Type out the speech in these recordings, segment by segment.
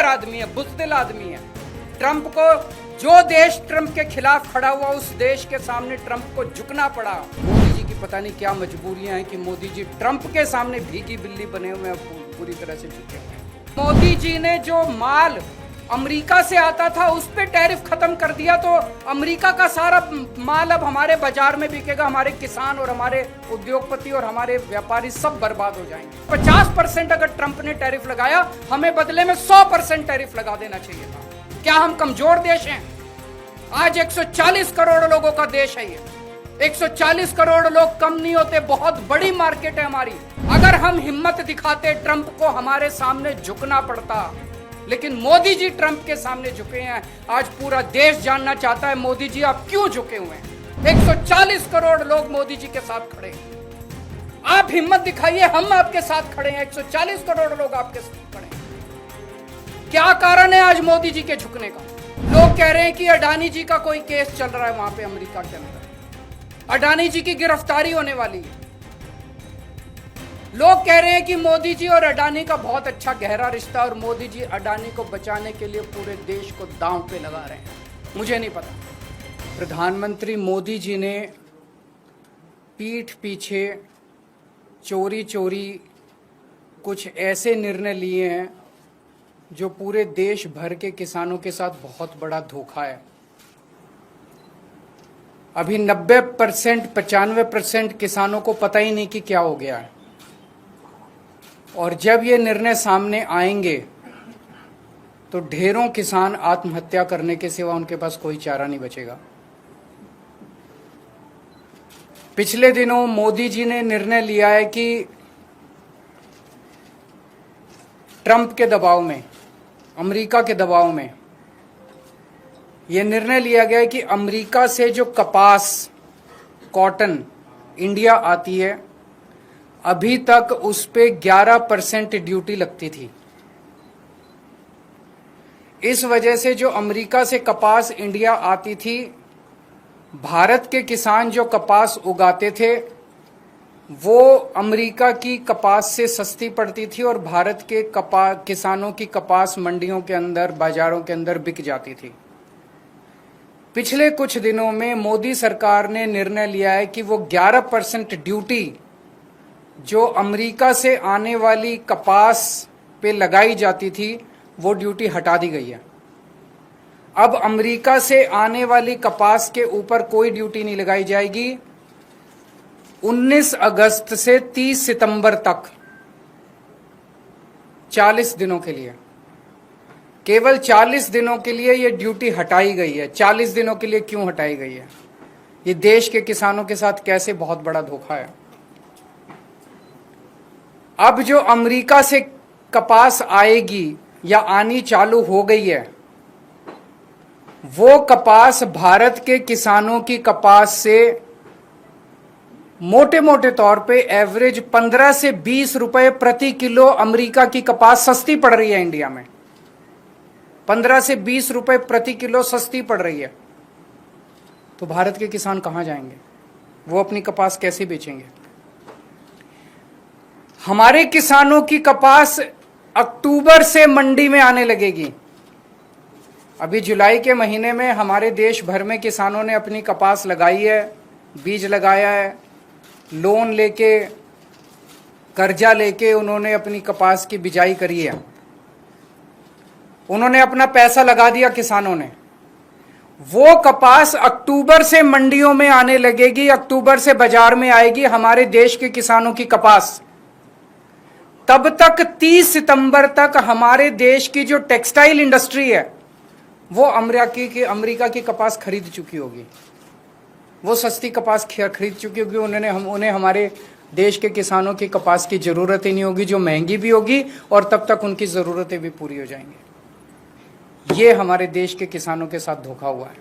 आदमी है, बुज़दिल आदमी है। ट्रंप को, जो देश ट्रंप के खिलाफ खड़ा हुआ उस देश के सामने ट्रंप को झुकना पड़ा। मोदी जी की पता नहीं क्या मजबूरियां हैं कि मोदी जी ट्रंप के सामने भीगी बिल्ली बने हुए हैं, पूरी तरह से झुके हुए हैं। मोदी जी ने जो माल अमेरिका से आता था उस पे टैरिफ खत्म कर दिया, तो अमेरिका का सारा माल अब हमारे बाजार में बिकेगा। हमारे किसान और हमारे उद्योगपति और हमारे व्यापारी सब बर्बाद हो जाएंगे। 50% अगर ट्रंप ने टैरिफ लगाया, हमें बदले में 100% टैरिफ लगा देना चाहिए था। क्या हम कमजोर देश हैं? आज 140 करोड़ लोगों का देश है ये। 140 करोड़ लोग कम नहीं होते, बहुत बड़ी मार्केट है हमारी। अगर हम हिम्मत दिखाते, ट्रंप को हमारे सामने झुकना पड़ता, लेकिन मोदी जी ट्रंप के सामने झुके हैं। आज पूरा देश जानना चाहता है मोदी जी आप क्यों झुके हुए हैं। 140 करोड़ लोग मोदी जी के साथ खड़े हैं। आप हिम्मत दिखाइए, हम आपके साथ खड़े हैं। 140 करोड़ लोग आपके साथ खड़े हैं। क्या कारण है आज मोदी जी के झुकने का? लोग कह रहे हैं कि अडानी जी का कोई केस चल रहा है वहां पे अमेरिका के अंदर, अडानी जी की गिरफ्तारी होने वाली है। लोग कह रहे हैं कि मोदी जी और अडानी का बहुत अच्छा गहरा रिश्ता और मोदी जी अडानी को बचाने के लिए पूरे देश को दांव पे लगा रहे हैं। मुझे नहीं पता। प्रधानमंत्री मोदी जी ने पीठ पीछे चोरी चोरी कुछ ऐसे निर्णय लिए हैं जो पूरे देश भर के किसानों के साथ बहुत बड़ा धोखा है। अभी 90% 95% किसानों को पता ही नहीं कि क्या हो गया है, और जब ये निर्णय सामने आएंगे तो ढेरों किसान आत्महत्या करने के सिवा उनके पास कोई चारा नहीं बचेगा। पिछले दिनों मोदी जी ने निर्णय लिया है कि ट्रंप के दबाव में, अमेरिका के दबाव में यह निर्णय लिया गया है कि अमेरिका से जो कपास, कॉटन इंडिया आती है, अभी तक उस पे 11% ड्यूटी लगती थी। इस वजह से जो अमेरिका से कपास इंडिया आती थी, भारत के किसान जो कपास उगाते थे वो अमेरिका की कपास से सस्ती पड़ती थी और भारत के किसानों की कपास मंडियों के अंदर, बाजारों के अंदर बिक जाती थी। पिछले कुछ दिनों में मोदी सरकार ने निर्णय लिया है कि वो 11% ड्यूटी जो अमेरिका से आने वाली कपास पे लगाई जाती थी, वो ड्यूटी हटा दी गई है। अब अमेरिका से आने वाली कपास के ऊपर कोई ड्यूटी नहीं लगाई जाएगी। 19 अगस्त से 30 सितंबर तक 40 दिनों के लिए, केवल 40 दिनों के लिए ये ड्यूटी हटाई गई है। 40 दिनों के लिए क्यों हटाई गई है? ये देश के किसानों के साथ कैसे बहुत बड़ा धोखा है। अब जो अमेरिका से कपास आएगी या आनी चालू हो गई है, वो कपास भारत के किसानों की कपास से मोटे मोटे तौर पे एवरेज 15 से 20 रुपए प्रति किलो अमेरिका की कपास सस्ती पड़ रही है। इंडिया में 15 से 20 रुपए प्रति किलो सस्ती पड़ रही है। तो भारत के किसान कहां जाएंगे? वो अपनी कपास कैसे बेचेंगे? हमारे किसानों की कपास अक्टूबर से मंडी में आने लगेगी। अभी जुलाई के महीने में हमारे देश भर में किसानों ने अपनी कपास लगाई है, बीज लगाया है, लोन लेके, कर्जा लेके उन्होंने अपनी कपास की बिजाई करी है। उन्होंने अपना पैसा लगा दिया किसानों ने। वो कपास अक्टूबर से मंडियों में आने लगेगी, अक्टूबर से बाजार में आएगी हमारे देश के किसानों की कपास। तब तक 30 सितंबर तक हमारे देश की जो टेक्सटाइल इंडस्ट्री है वो अमेरिका की कपास खरीद चुकी होगी। वो सस्ती कपास खरीद चुकी होगी। उन्हें हमारे देश के किसानों की कपास की जरूरत ही नहीं होगी, जो महंगी भी होगी, और तब तक उनकी जरूरतें भी पूरी हो जाएंगी। ये हमारे देश के किसानों के साथ धोखा हुआ है।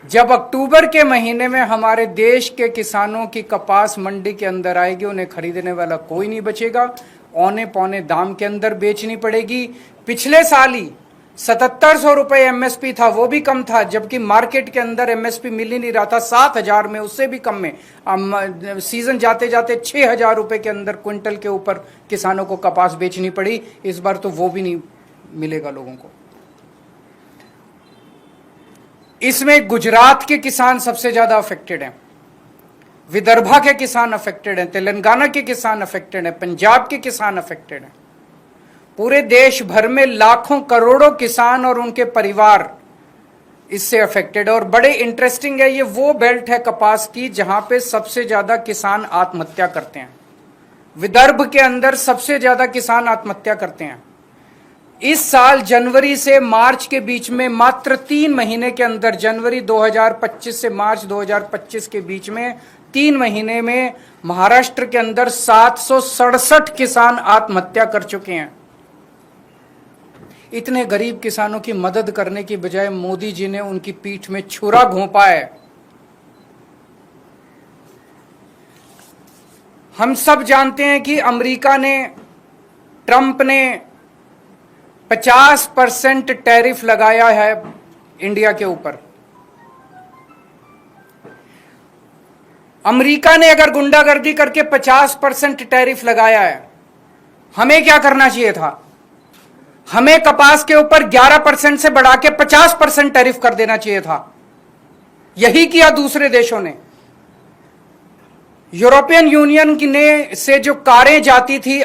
जब अक्टूबर के महीने में हमारे देश के किसानों की कपास मंडी के अंदर आएगी, उन्हें खरीदने वाला कोई नहीं बचेगा, औने पौने दाम के अंदर बेचनी पड़ेगी। पिछले साल ही 7700 रुपए एमएसपी था, वो भी कम था, जबकि मार्केट के अंदर एमएसपी मिल ही नहीं रहा था। 7000 में, उससे भी कम में सीजन जाते जाते 6000 रुपए के अंदर क्विंटल के ऊपर किसानों को कपास बेचनी पड़ी। इस बार तो वो भी नहीं मिलेगा लोगों को। इसमें गुजरात के किसान सबसे ज्यादा अफेक्टेड हैं, विदर्भा के किसान अफेक्टेड हैं, तेलंगाना के किसान अफेक्टेड हैं, पंजाब के किसान अफेक्टेड हैं। पूरे देश भर में लाखों करोड़ों किसान और उनके परिवार इससे अफेक्टेड है। और बड़े इंटरेस्टिंग है, ये वो बेल्ट है कपास की जहां पे सबसे ज्यादा किसान आत्महत्या करते हैं। विदर्भ के अंदर सबसे ज्यादा किसान आत्महत्या करते हैं। इस साल जनवरी से मार्च के बीच में मात्र 3 महीने के अंदर, जनवरी 2025 से मार्च 2025 के बीच में 3 महीने में महाराष्ट्र के अंदर 767 किसान आत्महत्या कर चुके हैं। इतने गरीब किसानों की मदद करने की बजाय मोदी जी ने उनकी पीठ में छुरा घोंपा है। हम सब जानते हैं कि अमेरिका ने, ट्रंप ने 50% टैरिफ लगाया है इंडिया के ऊपर। अमेरिका ने अगर गुंडागर्दी करके 50% टैरिफ लगाया है, हमें क्या करना चाहिए था? हमें कपास के ऊपर 11% से बढ़ा के 50% टैरिफ कर देना चाहिए था। यही किया दूसरे देशों ने। यूरोपियन यूनियन ने से जो कारें जाती थी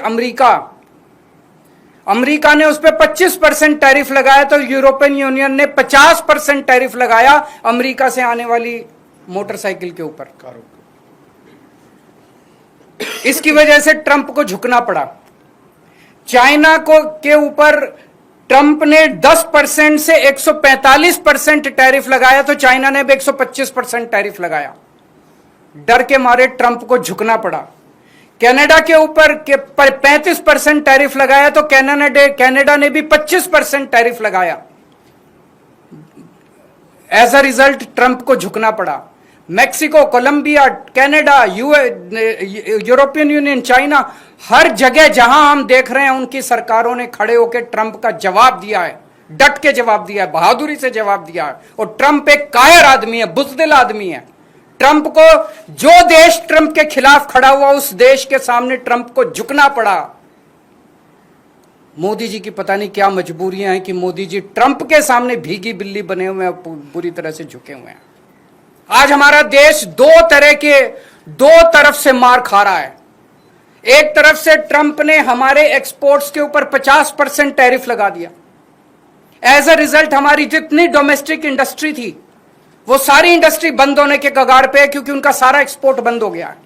अमेरिका ने उस पर 25% टैरिफ लगाया, तो यूरोपियन यूनियन ने 50% टैरिफ लगाया अमेरिका से आने वाली मोटरसाइकिल के ऊपर, कारों। इसकी वजह से ट्रंप को झुकना पड़ा। चाइना को के ऊपर ट्रंप ने 10% से 145% टैरिफ लगाया, तो चाइना ने भी 125% टैरिफ लगाया। डर के मारे ट्रंप को झुकना पड़ा। कनाडा के ऊपर 35% टैरिफ लगाया, तो कनाडा ने भी 25% टैरिफ लगाया। एज अ रिजल्ट ट्रंप को झुकना पड़ा। Mexico, Colombia, Canada, European Union, China, हर जगह जहां हम देख रहे हैं उनकी सरकारों ने खड़े होकर ट्रंप का जवाब दिया है, डट के जवाब दिया है, बहादुरी से जवाब दिया है। और ट्रंप एक कायर आदमी है, बुज़दिल आदमी है। ट्रंप को, जो देश ट्रंप के खिलाफ खड़ा हुआ उस देश के सामने ट्रंप को झुकना पड़ा। मोदी जी की पता नहीं क्या मजबूरियां हैं कि मोदी जी ट्रंप के सामने भीगी बिल्ली बने हुए हैं, बुरी तरह से झुके हुए हैं। आज हमारा देश दो तरफ से मार खा रहा है। एक तरफ से ट्रंप ने हमारे एक्सपोर्ट्स के ऊपर 50% टैरिफ लगा दिया। एज अ रिजल्ट हमारी जितनी डोमेस्टिक इंडस्ट्री थी वो सारी इंडस्ट्री बंद होने के कगार पे है, क्योंकि उनका सारा एक्सपोर्ट बंद हो गया है।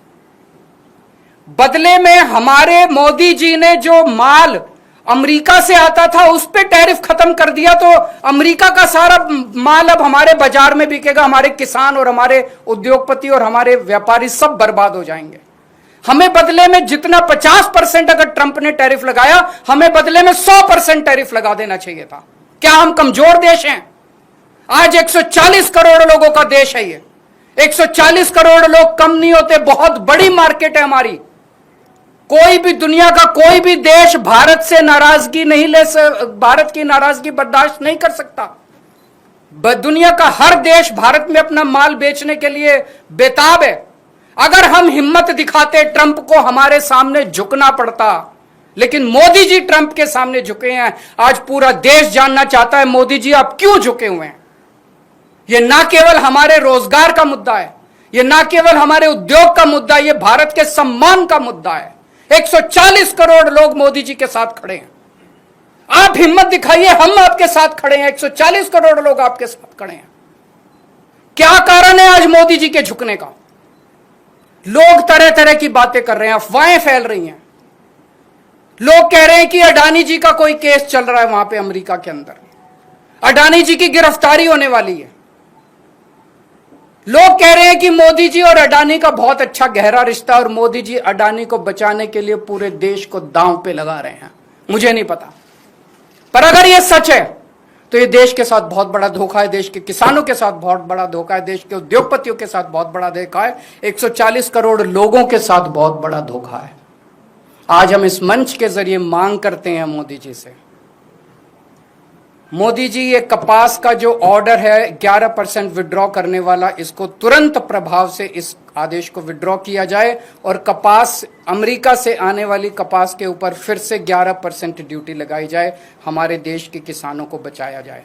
बदले में हमारे मोदी जी ने जो माल अमेरिका से आता था उस पे टैरिफ खत्म कर दिया, तो अमेरिका का सारा माल अब हमारे बाजार में बिकेगा। हमारे किसान और हमारे उद्योगपति और हमारे व्यापारी सब बर्बाद हो जाएंगे। हमें बदले में जितना 50% अगर ट्रंप ने टैरिफ लगाया, हमें बदले में 100% टैरिफ लगा देना चाहिए था। क्या हम कमजोर देश हैं? आज 140 करोड़ लोगों का देश है ये। 140 करोड़ लोग कम नहीं होते, बहुत बड़ी मार्केट है हमारी। कोई भी, दुनिया का कोई भी देश भारत से नाराजगी नहीं भारत की नाराजगी बर्दाश्त नहीं कर सकता। दुनिया का हर देश भारत में अपना माल बेचने के लिए बेताब है। अगर हम हिम्मत दिखाते, ट्रंप को हमारे सामने झुकना पड़ता, लेकिन मोदी जी ट्रंप के सामने झुके हैं। आज पूरा देश जानना चाहता है मोदी जी आप क्यों झुके हुए हैं। यह ना केवल हमारे रोजगार का मुद्दा है, यह ना केवल हमारे उद्योग का मुद्दा है, यह भारत के सम्मान का मुद्दा है। 140 करोड़ लोग मोदी जी के साथ खड़े हैं। आप हिम्मत दिखाइए, हम आपके साथ खड़े हैं। 140 करोड़ लोग आपके साथ खड़े हैं। क्या कारण है आज मोदी जी के झुकने का? लोग तरह तरह की बातें कर रहे हैं, अफवाहें फैल रही हैं। लोग कह रहे हैं कि अडानी जी का कोई केस चल रहा है वहां पे अमेरिका के अंदर, अडानी जी की गिरफ्तारी होने वाली है। लोग कह रहे हैं कि मोदी जी और अडानी का बहुत अच्छा गहरा रिश्ता, और मोदी जी अडानी को बचाने के लिए पूरे देश को दांव पे लगा रहे हैं। मुझे नहीं पता, पर अगर यह सच है तो यह देश के साथ बहुत बड़ा धोखा है, देश के किसानों के साथ बहुत बड़ा धोखा है, देश के उद्योगपतियों के साथ बहुत बड़ा धोखा है, 140 करोड़ लोगों के साथ बहुत बड़ा धोखा है। आज हम इस मंच के जरिए मांग करते हैं मोदी जी से, मोदी जी ये कपास का जो ऑर्डर है 11% विड्रॉ करने वाला, इसको तुरंत प्रभाव से इस आदेश को विड्रॉ किया जाए और कपास, अमेरिका से आने वाली कपास के ऊपर फिर से 11% ड्यूटी लगाई जाए, हमारे देश के किसानों को बचाया जाए।